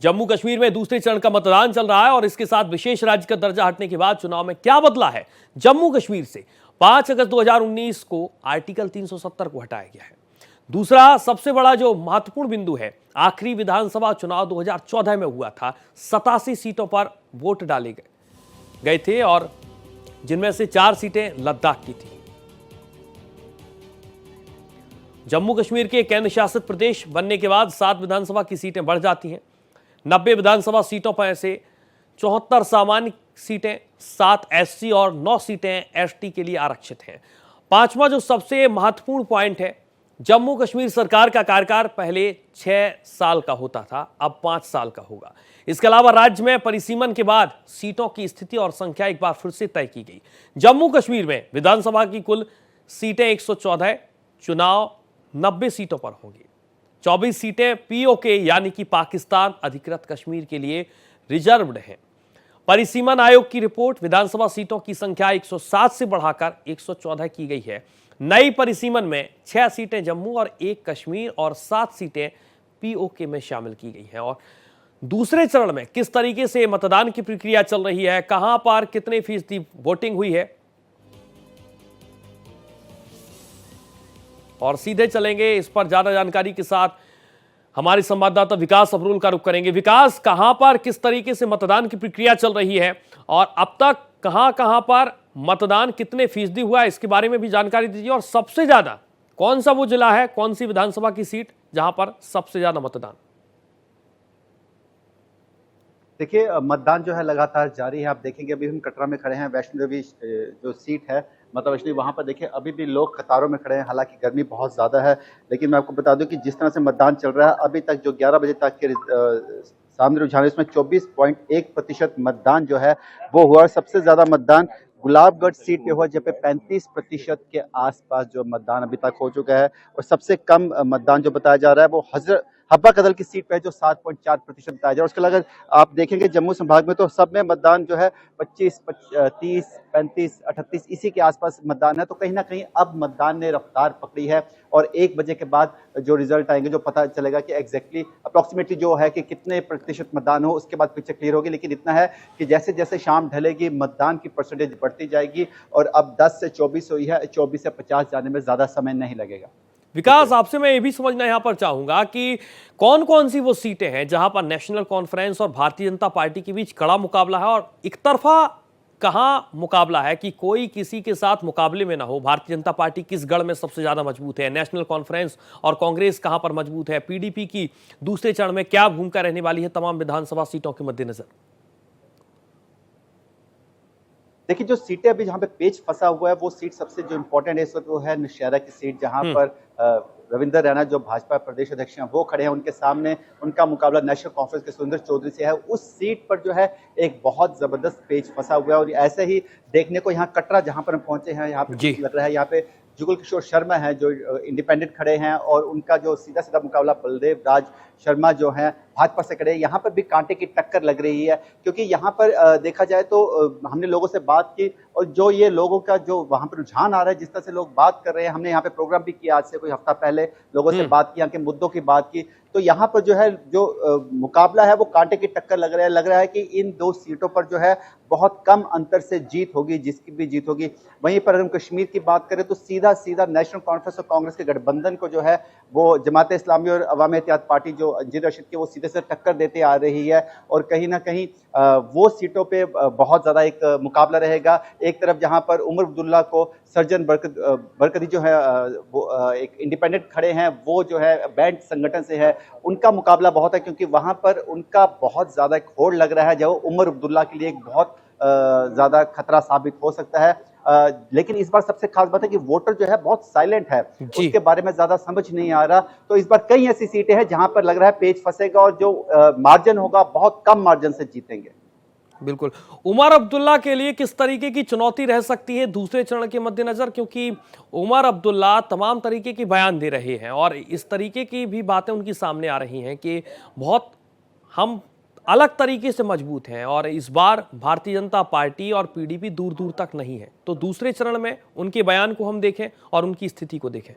जम्मू कश्मीर में दूसरे चरण का मतदान चल रहा है और इसके साथ विशेष राज्य का दर्जा हटने के बाद चुनाव में क्या बदला है। जम्मू कश्मीर से 5 अगस्त 2019 को आर्टिकल 370 को हटाया गया है। दूसरा सबसे बड़ा जो महत्वपूर्ण बिंदु है, आखिरी विधानसभा चुनाव 2014 में हुआ था। 87 सीटों पर वोट डाले गए थे और जिनमें से 4 सीटें लद्दाख की थी। जम्मू कश्मीर के केंद्र शासित प्रदेश बनने के बाद 7 विधानसभा की सीटें बढ़ जाती हैं। 90 विधानसभा सीटों पर से 74 सामान्य सीटें, 7 एससी और 9 सीटें एसटी के लिए आरक्षित हैं। पांचवा जो सबसे महत्वपूर्ण पॉइंट है, जम्मू कश्मीर सरकार का कार्यकाल पहले 6 साल का होता था, अब 5 साल का होगा। इसके अलावा राज्य में परिसीमन के बाद सीटों की स्थिति और संख्या एक बार फिर से तय की गई। जम्मू कश्मीर में विधानसभा की कुल सीटें 114, चुनाव 90 सीटों पर होंगी। 24 सीटें पीओके यानी कि पाकिस्तान अधिकृत कश्मीर के लिए रिजर्व्ड हैं। परिसीमन आयोग की रिपोर्ट, विधानसभा सीटों की संख्या 107 से बढ़ाकर 114 की गई है। नई परिसीमन में 6 सीटें जम्मू और 1 कश्मीर और 7 सीटें पीओके में शामिल की गई हैं। और दूसरे चरण में किस तरीके से मतदान की प्रक्रिया चल रही है, कहां पर कितने फीसदी वोटिंग हुई है, और सीधे चलेंगे इस पर ज्यादा जानकारी के साथ हमारे संवाददाता विकास अब्रुल का रुख करेंगे। विकास, कहां पर किस तरीके से मतदान की प्रक्रिया चल रही है और अब तक कहां पर मतदान कितने फीसदी हुआ है, इसके बारे में भी जानकारी दीजिए। और सबसे ज्यादा कौन सा वो जिला है, कौन सी विधानसभा की सीट जहां पर सबसे ज्यादा मतदान? देखिए, मतदान जो है लगातार जारी है। आप देखेंगे अभी हम कटरा में खड़े हैं, वैष्णो देवी जो सीट है मतलब वैष्णो, वहाँ पर देखिए अभी भी लोग कतारों में खड़े हैं। हालांकि गर्मी बहुत ज़्यादा है, लेकिन मैं आपको बता दूं कि जिस तरह से मतदान चल रहा है अभी तक, जो 11 बजे तक के सामने रुझान है, इसमें 24.1% मतदान जो है वो हुआ। सबसे ज़्यादा मतदान गुलाबगढ़ सीट पे हुआ, जब पे 35% के आसपास जो मतदान अभी तक हो चुका है। और सबसे कम मतदान जो बताया जा रहा है वो हब्बा कदल की सीट पे है, जो 7.4% बताया जा रहा है। उसके अलावा आप देखेंगे जम्मू संभाग में तो सब में मतदान जो है 25, 30, 35, 38 इसी के आसपास मतदान है। तो कहीं ना कहीं अब मतदान ने रफ्तार पकड़ी है और 1 बजे के बाद जो रिजल्ट आएंगे, जो पता चलेगा कि एग्जैक्टली अप्रोक्सीमेटली जो है कि कितने प्रतिशत मतदान हो, उसके बाद पिक्चर क्लियर होगी। लेकिन इतना है कि जैसे जैसे शाम ढलेगी मतदान की परसेंटेज बढ़ती जाएगी और अब 10 से 24 हुई है, 24 से 50 जाने में ज्यादा समय नहीं लगेगा। विकास, आपसे मैं ये भी समझना यहां पर चाहूंगा कि कौन कौन सी वो सीटें हैं जहां पर नेशनल कॉन्फ्रेंस और भारतीय जनता पार्टी के बीच कड़ा मुकाबला है, और एक तरफा कहां मुकाबला है कि कोई किसी के साथ मुकाबले में ना हो। भारतीय जनता पार्टी किस गढ़ में सबसे ज्यादा मजबूत है, नेशनल कॉन्फ्रेंस और कांग्रेस कहां पर मजबूत है, पीडीपी की दूसरे चरण में क्या भूमिका रहने वाली है तमाम विधानसभा सीटों के मद्देनजर? देखिए, जो सीटें अभी जहाँ पे पेच फंसा हुआ है वो सीट सबसे जो इम्पोर्टेंट है इस वक्त वो है नौशहरा की सीट, जहाँ पर रविंदर रैना जो भाजपा प्रदेश अध्यक्ष हैं वो खड़े हैं। उनके सामने उनका मुकाबला नेशनल कॉन्फ्रेंस के सुरेंद्र चौधरी से है। उस सीट पर जो है एक बहुत जबरदस्त पेच फंसा हुआ है और ऐसे ही देखने को यहाँ कटरा जहाँ पर हम पहुंचे हैं, यहाँ पे लग रहा है यहाँ पे जुगल किशोर शर्मा है जो इंडिपेंडेंट खड़े हैं और उनका जो सीधा सीधा मुकाबला बलदेव राज शर्मा जो है भाजपा से खड़े हैं। यहाँ पर भी कांटे की टक्कर लग रही है, क्योंकि यहाँ पर देखा जाए तो हमने लोगों से बात की और जो ये लोगों का जो वहाँ पर रुझान आ रहा है, जिस तरह से लोग बात कर रहे हैं, हमने यहाँ पे प्रोग्राम भी किया आज से कोई हफ्ता पहले, लोगों से बात की, यहाँ के मुद्दों की बात की, तो यहाँ पर जो है जो मुकाबला है वो कांटे की टक्कर लग रहा है कि इन 2 सीटों पर जो है बहुत कम अंतर से जीत होगी, जिसकी भी जीत होगी। वहीं पर अगर हम कश्मीर की बात करें तो सीधा सीधा नेशनल कॉन्फ्रेंस और कांग्रेस के गठबंधन को जो है वो जमात इस्लामी और अवाम एहतियात पार्टी जो अंजीर रशीद की वो सीधे से टक्कर देते आ रही है। और कहीं ना कहीं वो सीटों पे बहुत ज्यादा एक मुकाबला रहेगा। एक तरफ जहां पर उमर अब्दुल्ला को सर्जन बरकती जो है वो एक इंडिपेंडेंट खड़े हैं, वो जो है बैंड संगठन से है, उनका मुकाबला बहुत है, क्योंकि वहां पर उनका बहुत ज्यादा एक होड़ लग रहा है जो उमर अब्दुल्ला के लिए एक बहुत ज्यादा खतरा साबित हो सकता है। लेकिन इस बार सबसे खास बात है कि वोटर जो है बहुत साइलेंट है, उसके बारे में ज्यादा समझ नहीं आ रहा। तो इस बार कई ऐसी सीटें हैं जहां पर लग रहा है पेच फंसेगा और जो मार्जिन होगा बहुत कम मार्जिन से जीतेंगे। बिल्कुल। उमर अब्दुल्ला के लिए किस तरीके की चुनौती रह सकती है दूसरे चरण के मद्देनजर, क्योंकि उमर अब्दुल्ला तमाम तरीके की बयान दे रहे हैं और इस तरीके की भी बातें उनकी सामने आ रही हैं कि बहुत हम अलग तरीके से मजबूत हैं और इस बार भारतीय जनता पार्टी और पीडीपी दूर दूर तक नहीं है। तो दूसरे चरण में उनके बयान को हम देखें और उनकी स्थिति को देखें।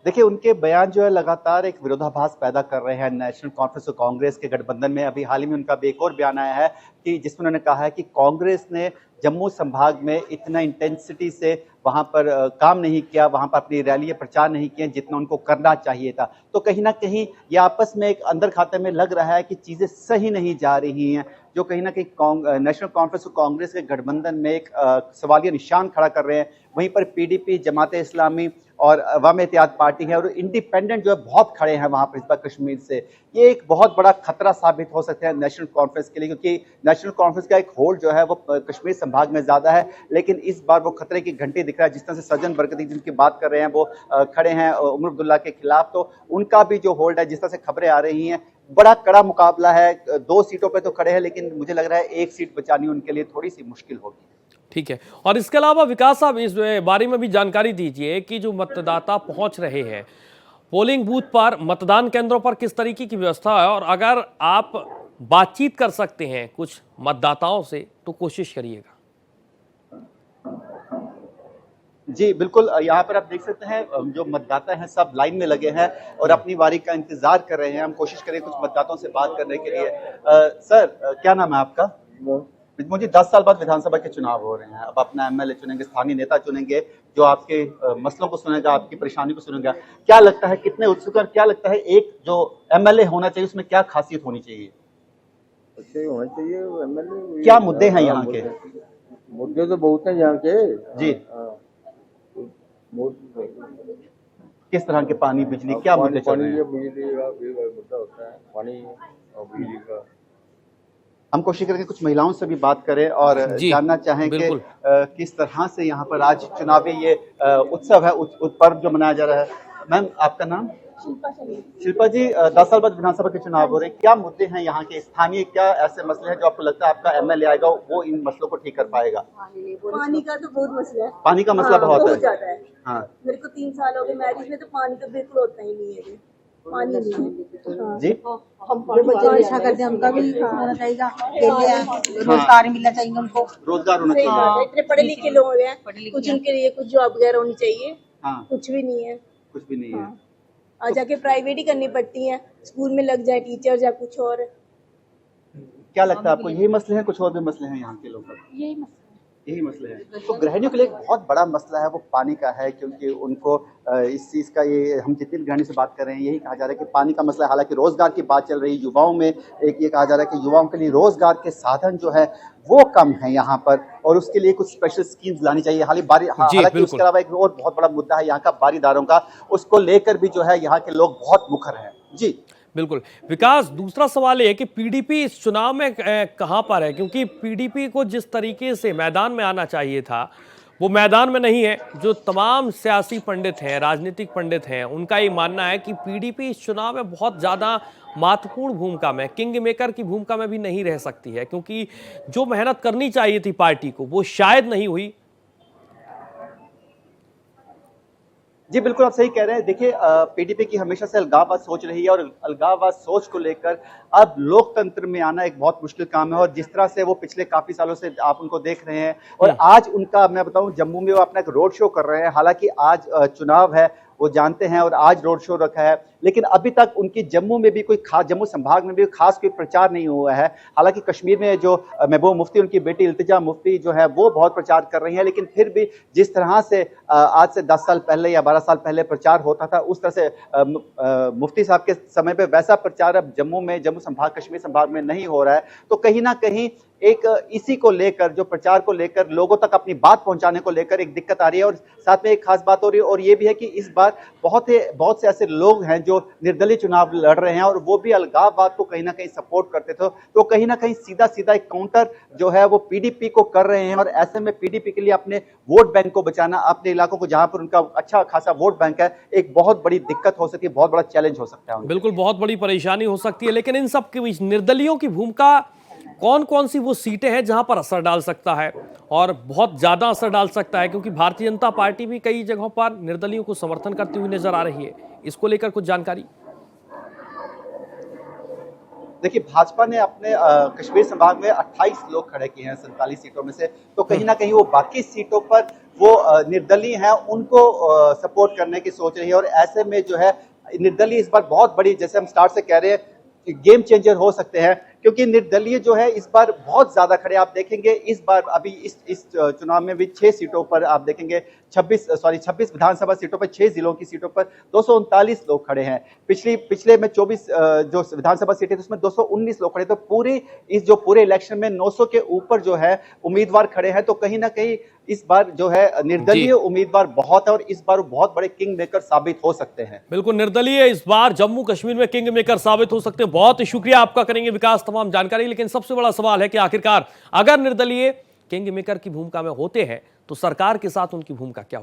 देखिए, उनके बयान जो है लगातार एक विरोधाभास पैदा कर रहे हैं नेशनल कॉन्फ्रेंस और कांग्रेस के गठबंधन में। अभी हाल ही में उनका भी एक और बयान आया है कि जिसमें उन्होंने कहा है कि कांग्रेस ने जम्मू संभाग में इतना इंटेंसिटी से वहां पर काम नहीं किया, वहां पर अपनी रैली या प्रचार नहीं किए जितना उनको करना चाहिए था। तो कहीं ना कहीं ये आपस में एक अंदर खाते में लग रहा है कि चीजें सही नहीं जा रही हैं, जो कहीं ना कहीं नेशनल कॉन्फ्रेंस और कांग्रेस के गठबंधन में एक सवालिया निशान खड़ा कर रहे हैं। वहीं पर पीडीपी, जमात इस्लामी और अवाम इत्तेहाद पार्टी है और इंडिपेंडेंट जो है बहुत खड़े हैं वहां पर इस बार कश्मीर से। ये एक बहुत बड़ा खतरा साबित हो सकता है नेशनल कॉन्फ्रेंस के लिए, क्योंकि नेशनल कॉन्फ्रेंस का एक होल्ड जो है वो कश्मीर संभाग में ज्यादा है, लेकिन इस बार वो खतरे की घंटी दिख रहा है। जिस तरह से सज्जन बरगती जिनकी बात कर रहे हैं वो खड़े हैं उमर अब्दुल्ला के खिलाफ, तो उनका भी जो होल्ड है, जिस तरह से खबरें आ रही हैं, बड़ा कड़ा मुकाबला है। 2 सीटों पर तो खड़े हैं, लेकिन मुझे लग रहा है 1 सीट बचानी उनके लिए थोड़ी सी मुश्किल होगी। ठीक है। और इसके अलावा विकास साहब इस बारे में भी जानकारी दीजिए कि जो मतदाता पहुंच रहे हैं पोलिंग बूथ पर, मतदान केंद्रों पर किस तरीके की व्यवस्था है, और अगर आप बातचीत कर सकते हैं कुछ मतदाताओं से तो कोशिश करिएगा। जी बिल्कुल, यहाँ पर आप देख सकते हैं जो मतदाता हैं सब लाइन में लगे हैं और अपनी बारी का इंतजार कर रहे हैं। हम कोशिश करें कुछ मतदाताओं से बात करने के लिए। सर, क्या नाम है आपका? मुझे 10 साल बाद विधानसभा के चुनाव हो रहे हैं। अब अपना एमएलए चुनेंगे, स्थानीय नेता चुनेंगे जो आपके मसलों को सुनेगा, आपकी परेशानी को सुनेगा। क्या लगता है, कितने उत्सुक और क्या लगता है एक जो एमएलए होना चाहिए उसमें क्या खासियत होनी चाहिए? अच्छे होना चाहिए एमएलए। क्या मुद्दे हैं यहाँ के? मुद्दे तो बहुत हैं यहाँ के जी। किस तरह के पानी, बिजली, क्या मुद्दे चल रहे हैं? बिजली का मुद्दा होता है, पानी और बिजली का। हम कोशिश करेंगे कुछ महिलाओं से भी बात करें और जानना चाहें कि किस तरह से यहाँ पर आज चुनावी ये उत्सव है, पर्व जो मनाया जा रहा है। मैम, आपका नाम? शिल्पा जी, 10 साल बाद विधानसभा के चुनाव हो रहे हैं, क्या मुद्दे हैं यहाँ के स्थानीय, क्या ऐसे मसले हैं जो आपको लगता है आपका एमएलए आएगा वो इन मसलों को ठीक कर पाएगा? पानी का तो बहुत मसला है। पानी का मसला बहुत ज्यादा है। हाँ, मेरे को 3 साल हो गए मैरिज में, तो पानी तो बिल्कुल होता ही नहीं है। पानी नहीं है जी। अच्छा करते हैं, उनका भी होना चाहिए, रोजगार मिलना चाहिए, उनको रोजगार होना चाहिए। इतने पढ़े लिखे लोग हैं, कुछ उनके लिए कुछ जॉब वगैरह होनी चाहिए। हाँ, कुछ भी नहीं है, कुछ भी नहीं है। आ जाके प्राइवेट ही करनी पड़ती है, स्कूल में लग जाए टीचर या कुछ और। क्या लगता है आपको यही मसले हैं, कुछ और भी मसले हैं यहाँ के लोगों का? यही मसले हैं। तो गृहिणियों के लिए एक बहुत बड़ा मसला है वो पानी का है, क्योंकि उनको इस चीज़ का, ये हम जितनी भी गृहिणी से बात कर रहे हैं यही कहा जा रहा है कि पानी का मसला है। हालांकि रोजगार की बात चल रही है, युवाओं में एक ये कहा जा रहा है कि युवाओं के लिए रोजगार के साधन जो है वो कम है यहाँ पर, और उसके लिए कुछ स्पेशल स्कीम्स लानी चाहिए। हालांकि उसके अलावा एक और बहुत बड़ा मुद्दा है यहाँ का बारीदारों का, उसको लेकर भी जो है यहाँ के लोग बहुत मुखर हैं। जी बिल्कुल। विकास, दूसरा सवाल ये है कि पीडीपी इस चुनाव में कहां पर है, क्योंकि पीडीपी को जिस तरीके से मैदान में आना चाहिए था वो मैदान में नहीं है। जो तमाम सियासी पंडित हैं, राजनीतिक पंडित हैं, उनका ये मानना है कि पीडीपी इस चुनाव में बहुत ज़्यादा महत्वपूर्ण भूमिका में, किंग मेकर की भूमिका में भी नहीं रह सकती है, क्योंकि जो मेहनत करनी चाहिए थी पार्टी को वो शायद नहीं हुई। जी बिल्कुल, आप सही कह रहे हैं। देखिए, पीडीपी की हमेशा से अलगाववाद सोच रही है और अलगाववाद सोच को लेकर अब लोकतंत्र में आना एक बहुत मुश्किल काम है। और जिस तरह से वो पिछले काफी सालों से आप उनको देख रहे हैं, और आज उनका, मैं बताऊं, जम्मू में वो अपना एक रोड शो कर रहे हैं। हालांकि आज चुनाव है वो जानते हैं और आज रोड शो रखा है, लेकिन अभी तक उनकी जम्मू में भी कोई खास, जम्मू संभाग में भी खास कोई प्रचार नहीं हुआ है। हालांकि कश्मीर में जो महबूबा मुफ्ती, उनकी बेटी इल्तिजा मुफ्ती जो है वो बहुत प्रचार कर रही हैं, लेकिन फिर भी जिस तरह से आज से 10 साल पहले या 12 साल पहले प्रचार होता था, उस तरह से मुफ्ती साहब के समय पे वैसा प्रचार अब जम्मू में, जम्मू संभाग, कश्मीर संभाग में नहीं हो रहा है। तो कहीं ना कहीं एक इसी को लेकर, जो प्रचार को लेकर, लोगों तक अपनी बात पहुंचाने को लेकर एक दिक्कत आ रही है। और साथ में एक खास बात हो रही है, और ये भी है कि इस बार बहुत से ऐसे लोग हैं जो निर्दलीय चुनाव लड़ रहे हैं और वो भी अलगाववाद को कहीं ना कहीं सपोर्ट करते थे। तो कहीं ना कहीं सीधा सीधा एक काउंटर जो है वो पीडीपी को कर रहे हैं। और ऐसे में पीडीपी के लिए अपने वोट बैंक को बचाना, अपने इलाकों को जहां पर उनका अच्छा खासा वोट बैंक है, एक बहुत बड़ी दिक्कत हो सकती है, बहुत बड़ा चैलेंज हो सकता है। बिल्कुल, बहुत बड़ी परेशानी हो सकती है। लेकिन इन सब के बीच निर्दलियों की भूमिका कौन कौन सी वो सीटें हैं जहां पर असर डाल सकता है, और बहुत ज्यादा असर डाल सकता है, क्योंकि भारतीय जनता पार्टी भी कई जगहों पर निर्दलियों को समर्थन करती हुई नजर आ रही है। इसको लेकर कुछ जानकारी? देखिए भाजपा ने अपने कश्मीर संभाग में 28 लोग खड़े किए हैं 47 सीटों में से, तो कहीं ना कहीं वो बाकी सीटों पर वो निर्दलीय हैं उनको सपोर्ट करने की सोच रही है। और ऐसे में जो है निर्दलीय इस बार बहुत बड़ी, जैसे हम स्टार्ट से कह रहे हैं, गेम चेंजर हो सकते हैं, क्योंकि निर्दलीय जो है इस बार बहुत ज्यादा खड़े। आप देखेंगे इस बार अभी इस चुनाव में भी 6 सीटों पर आप देखेंगे 26 विधानसभा सीटों पर 6 जिलों की सीटों पर 239 लोग खड़े हैं। पिछले में 24 जो विधानसभा सीटें थी उसमें 219 लोग खड़े। तो पूरे इलेक्शन में 900 के ऊपर जो है उम्मीदवार खड़े हैं। तो कहीं ना कहीं इस बार जो है निर्दलीय उम्मीदवार बहुत है और इस बार बहुत बड़े किंग मेकर साबित हो सकते हैं। बिल्कुल, निर्दलीय इस बार जम्मू कश्मीर में किंग मेकर साबित हो सकते हैं। बहुत शुक्रिया आपका करेंगे विकास तमाम जानकारी। लेकिन सबसे बड़ा सवाल है कि आखिरकार अगर निर्दलीय किंग मेकर की भूमिका में होते हैं तो सरकार के साथ उनकी भूमिका क्या हो।